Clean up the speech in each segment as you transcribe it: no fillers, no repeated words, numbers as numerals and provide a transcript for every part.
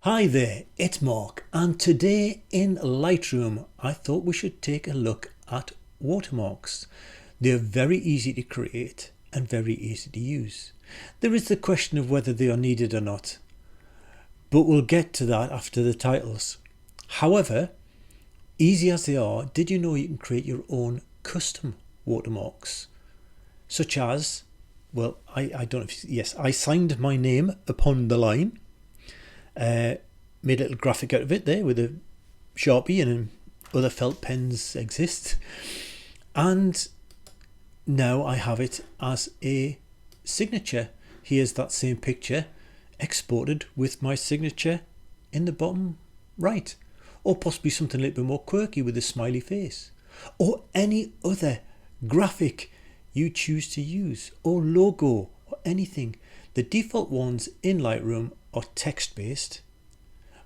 Hi there, it's Mark, and today in Lightroom I thought we should take a look at watermarks. They're very easy to create and very easy to use. There is the question of whether they are needed or not, but we'll get to that after the titles. However, easy as they are, did you know you can create your own custom watermarks? Such as, well, I don't know if, yes, I signed my name upon the line. Made a little graphic out of it there with a Sharpie, and other felt pens exist, and now I have it as a signature. Here's that same picture exported with my signature in the bottom right, or possibly something a little bit more quirky with a smiley face, or any other graphic you choose to use, or logo, or anything. The default ones in Lightroom are text-based,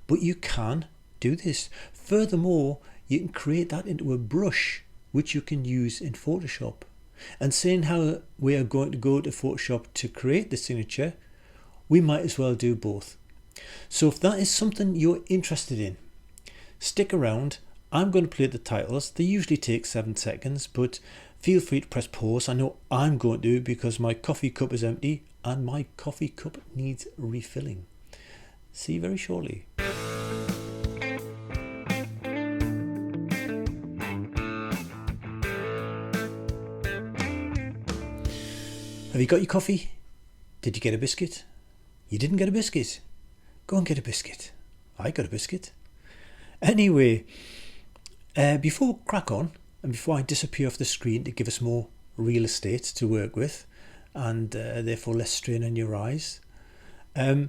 but you can do this. Furthermore, you can create that into a brush which you can use in Photoshop. And seeing how we are going to go to Photoshop to create the signature, we might as well do both. So if that is something you're interested in, stick around. I'm going to play the titles. They usually take 7 seconds, but feel free to press pause. I know I'm going to, because my coffee cup is empty and my coffee cup needs refilling. See you very shortly. Have you got your coffee? Did you get a biscuit? You didn't get a biscuit? Go and get a biscuit. I got a biscuit. Anyway, before we crack on, and before I disappear off the screen to give us more real estate to work with, and therefore less strain on your eyes, a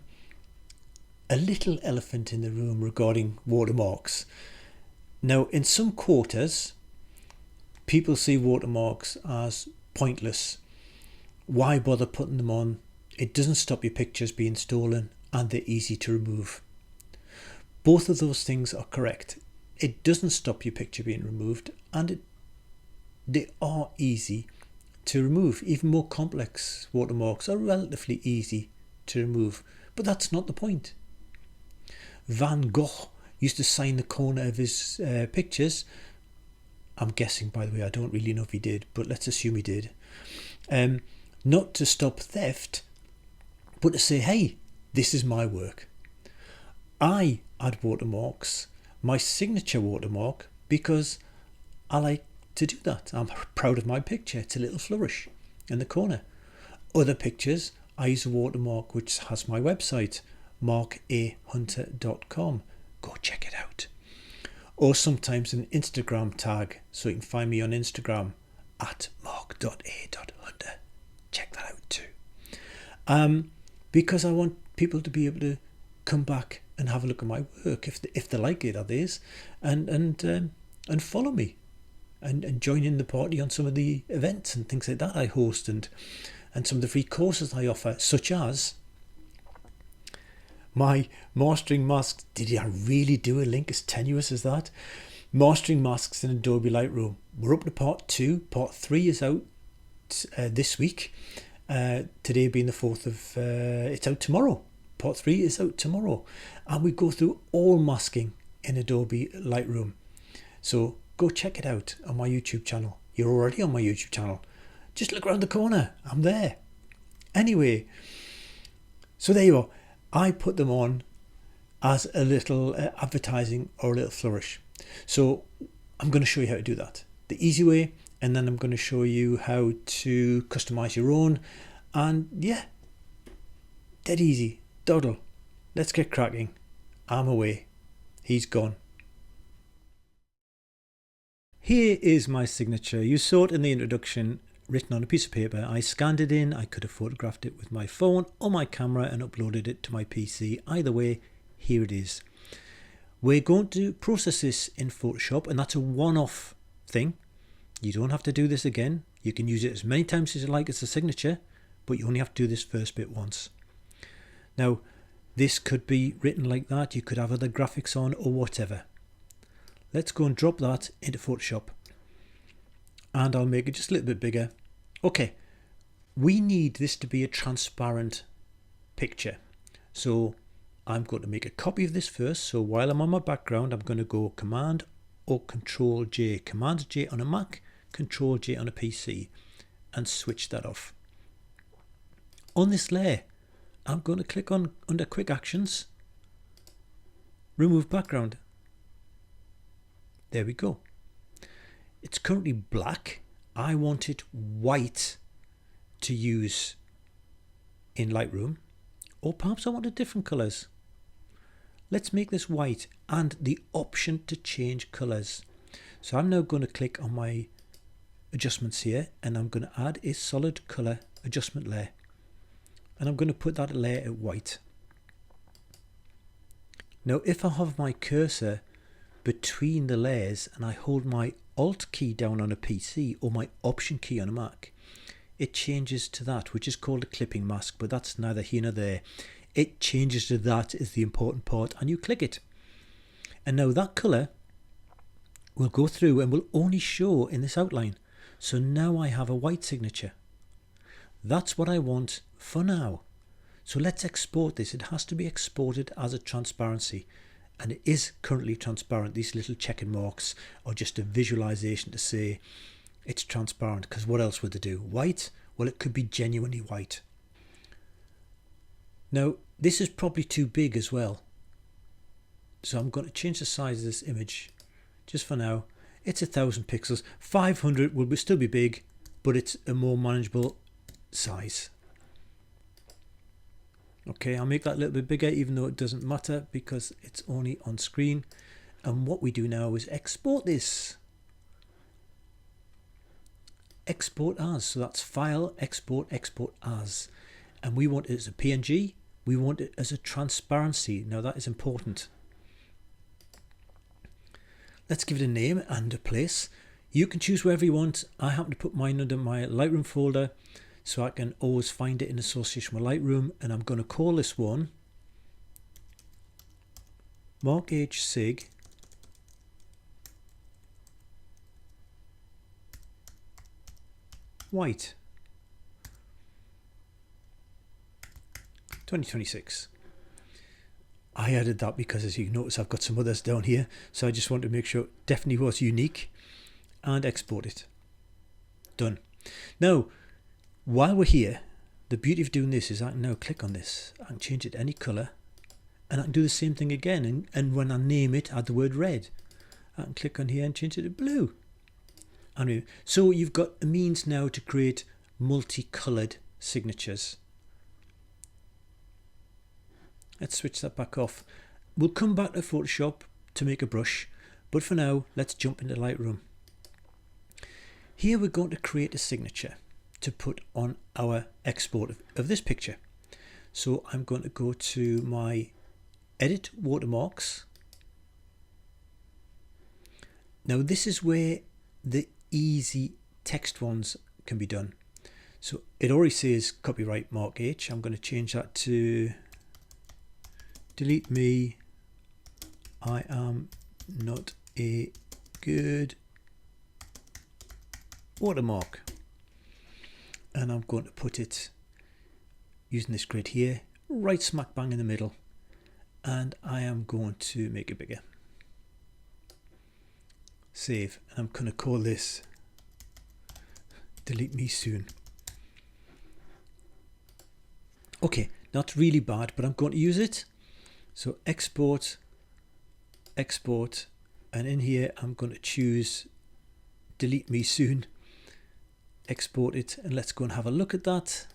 little elephant in the room regarding watermarks. Now, in some quarters, people see watermarks as pointless. Why bother putting them on? It doesn't stop your pictures being stolen, and they're easy to remove. Both of those things are correct. It doesn't stop your picture being removed, and they are easy to remove. Even more complex watermarks are relatively easy to remove, but that's not the point. Van Gogh used to sign the corner of his pictures. I'm guessing, by the way, I don't really know if he did, but let's assume he did. Not to stop theft, but to say, hey, this is my work. I add watermarks, my signature watermark, because I like to do that. I'm proud of my picture. It's a little flourish in the corner. Other pictures, I use a watermark which has my website, markahunter.com. Go check it out. Or sometimes an Instagram tag, so you can find me on Instagram at mark.a.hunter. Check that out too. Because I want people to be able to come back and have a look at my work if they like it, that is, and follow me and join in the party on some of the events and things like that I host, and some of the free courses I offer, such as my mastering masks. Did I really do a link as tenuous as that? Mastering masks in Adobe Lightroom. We're up to part 2. Part 3 is out this week. Today being the 4th of... it's out tomorrow. Part 3 is out tomorrow. And we go through all masking in Adobe Lightroom. So go check it out on my YouTube channel. You're already on my YouTube channel. Just look around the corner. I'm there. Anyway, so there you are. I put them on as a little advertising or a little flourish. So I'm going to show you how to do that the easy way, and then I'm going to show you how to customize your own. And yeah, dead easy. Doddle. Let's get cracking. I'm away. He's gone. Here is my signature. You saw it in the introduction, written on a piece of paper. I scanned it in. I could have photographed it with my phone or my camera and uploaded it to my PC. Either way, here it is. We're going to process this in Photoshop, and that's a one-off thing. You don't have to do this again. You can use it as many times as you like as a signature, but you only have to do this first bit once. Now, this could be written like that. You could have other graphics on or whatever. Let's go and drop that into Photoshop. And I'll make it just a little bit bigger. Okay, we need this to be a transparent picture. So I'm going to make a copy of this first. So while I'm on my background, I'm going to go Command or Control J. Command J on a Mac, Control J on a PC, and switch that off. On this layer, I'm going to click on under Quick Actions, Remove Background. There we go. It's currently black. I want it white to use in Lightroom, or perhaps I wanted different colors. Let's make this white and the option to change colors. So I'm now going to click on my adjustments here, and I'm going to add a solid color adjustment layer, and I'm going to put that layer at white. Now if I have my cursor between the layers and I hold my Alt key down on a PC or my Option key on a Mac, it changes to that, which is called a clipping mask, but that's neither here nor there. It changes to that is the important part, and you click it. And now that colour will go through and will only show in this outline. So now I have a white signature. That's what I want for now. So let's export this. It has to be exported as a transparency, and it is currently transparent. These little checking marks are just a visualization to say it's transparent, because what else would they do? White? Well, it could be genuinely white. Now this is probably too big as well, so I'm going to change the size of this image just for now. It's 1000 pixels. 500 will still be big, but it's a more manageable size. Okay, I'll make that a little bit bigger, even though it doesn't matter because it's only on screen. And what we do now is export this. Export as. So that's File, Export, Export as. And we want it as a PNG. We want it as a transparency. Now that is important. Let's give it a name and a place. You can choose wherever you want. I happen to put mine under my Lightroom folder, so I can always find it in association with Lightroom, and I'm going to call this one Mark H. Sig White 2026. I added that because, as you can notice, I've got some others down here, so I just want to make sure it definitely was unique, and export it. Done. Now while we're here, the beauty of doing this is I can now click on this, I can change it to any colour, and I can do the same thing again, and when I name it, add the word red. I can click on here and change it to blue. Anyway, so you've got a means now to create multicoloured signatures. Let's switch that back off. We'll come back to Photoshop to make a brush, but for now let's jump into Lightroom. Here we're going to create a signature to put on our export of this picture. So I'm going to go to my Edit Watermarks. Now this is where the easy text ones can be done. So it already says copyright Mark H. I'm going to change that to delete me. I am not a good watermark. And I'm going to put it using this grid here, right smack bang in the middle, and I am going to make it bigger. Save, and I'm going to call this delete me soon. Okay, not really bad, but I'm going to use it. So export, export, and in here I'm going to choose delete me soon. Export it, and let's go and have a look at that.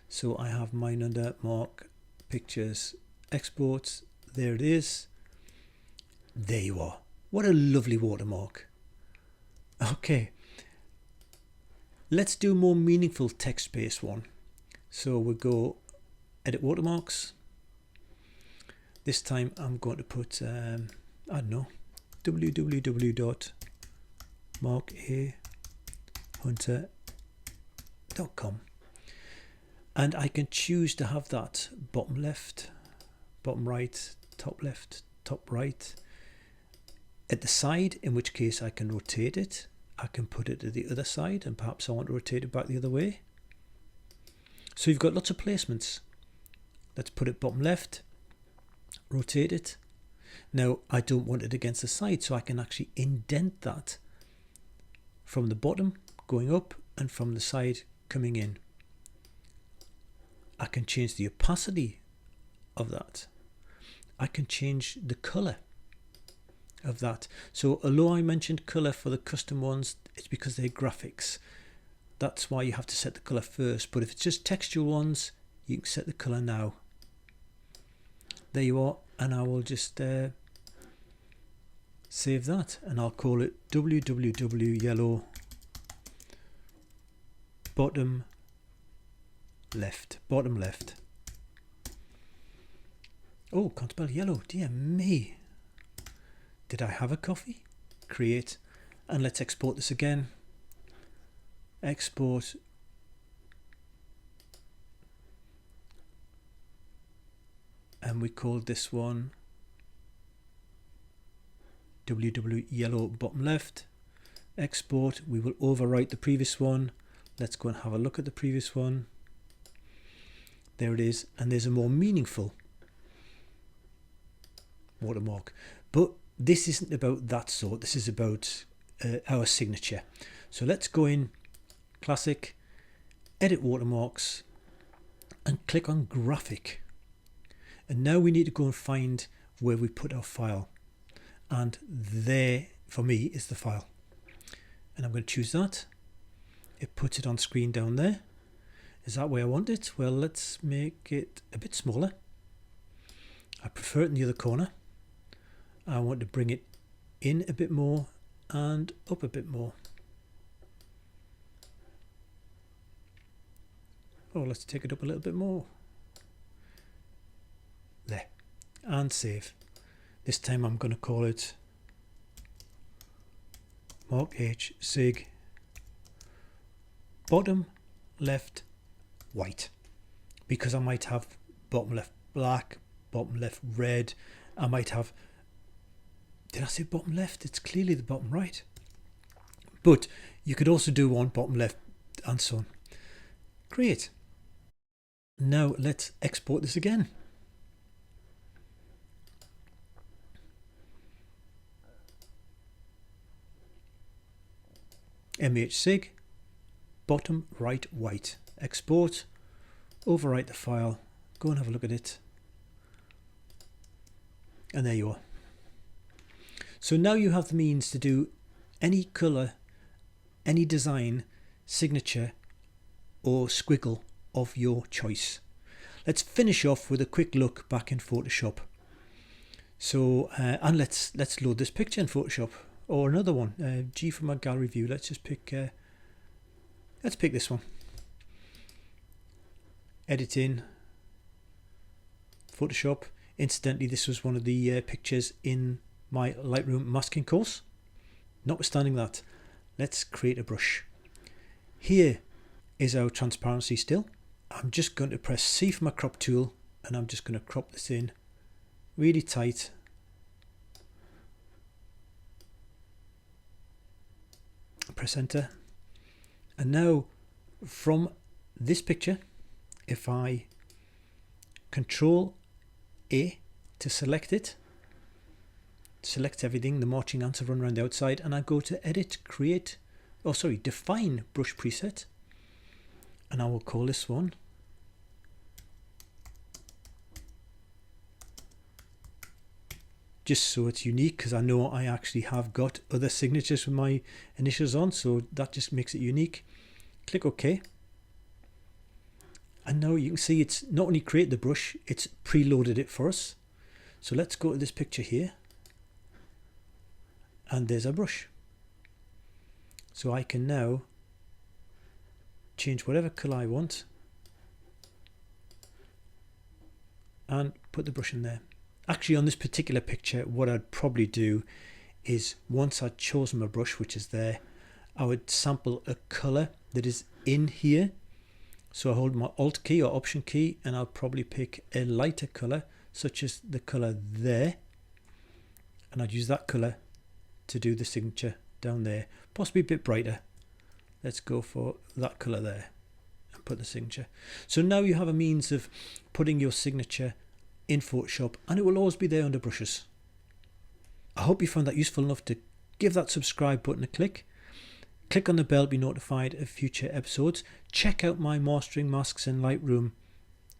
So I have mine under Mark Pictures Export. There it is. There you are. What a lovely watermark. Okay, let's do a more meaningful text-based one. So we'll go Edit Watermarks. This time I'm going to put I don't know, www.markahunter.com, and I can choose to have that bottom left, bottom right, top left, top right, at the side, in which case I can rotate it. I can put it to the other side, and perhaps I want to rotate it back the other way. So you've got lots of placements. Let's put it bottom left, rotate it. Now I don't want it against the side, so I can actually indent that from the bottom going up and from the side coming in. I can change the opacity of that. I can change the color of that. So although I mentioned color for the custom ones, it's because they're graphics. That's why you have to set the color first. But if it's just textual ones, you can set the color now. There you are. And I will just save that, and I'll call it www yellow bottom left. Oh, can't spell yellow, dear me. Did I have a coffee? Create, and let's export this again. Export. And we called this one www yellow bottom left. Export. We will overwrite the previous one. Let's go and have a look at the previous one. There it is, and there's a more meaningful watermark. But this isn't about that sort. This is about our signature. So let's go in classic, edit watermarks, and click on graphic. And now we need to go and find where we put our file. And there, for me, is the file. And I'm going to choose that. It puts it on screen down there. Is that where I want it? Well, let's make it a bit smaller. I prefer it in the other corner. I want to bring it in a bit more and up a bit more. Oh, let's take it up a little bit more. There. And save. This time I'm going to call it Mark H Sig bottom left white, because I might have bottom left black, bottom left red. I might have, did I say bottom left? It's clearly the bottom right, but you could also do one bottom left and so on. Great. Now let's export this again. mhsig bottom right white. Export, overwrite the file, go and have a look at it, and there you are. So now you have the means to do any color, any design, signature or squiggle of your choice. Let's finish off with a quick look back in Photoshop. So and let's load this picture in Photoshop, or another one. G for my gallery view. Let's just pick this one. Edit in Photoshop. Incidentally, this was one of the pictures in my Lightroom masking course. Notwithstanding that, let's create a brush. Here is our transparency still. I'm just going to press C for my crop tool, and I'm just going to crop this in really tight. Press enter. And now from this picture, if I Control A to select it, select everything, the marching ants have run around the outside, and I go to edit, create, define brush preset, and I will call this one just so it's unique, because I know I actually have got other signatures with my initials on, so that just makes it unique. Click OK, and now you can see it's not only created the brush, it's preloaded it for us. So let's go to this picture here, and there's our brush. So I can now change whatever colour I want and put the brush in there. Actually, on this particular picture, what I'd probably do is, once I'd chosen my brush, which is there, I would sample a colour that is in here. So I hold my Alt key or Option key, and I'll probably pick a lighter colour, such as the colour there, and I'd use that colour to do the signature down there, possibly a bit brighter. Let's go for that colour there and put the signature. So now you have a means of putting your signature in Photoshop, and it will always be there under brushes. I hope you found that useful enough to give that subscribe button a click. Click on the bell to be notified of future episodes. Check out my Mastering Masks in Lightroom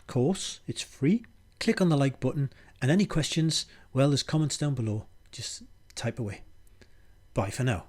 course, it's free. Click on the like button, and any questions, well, there's comments down below. Just type away. Bye for now.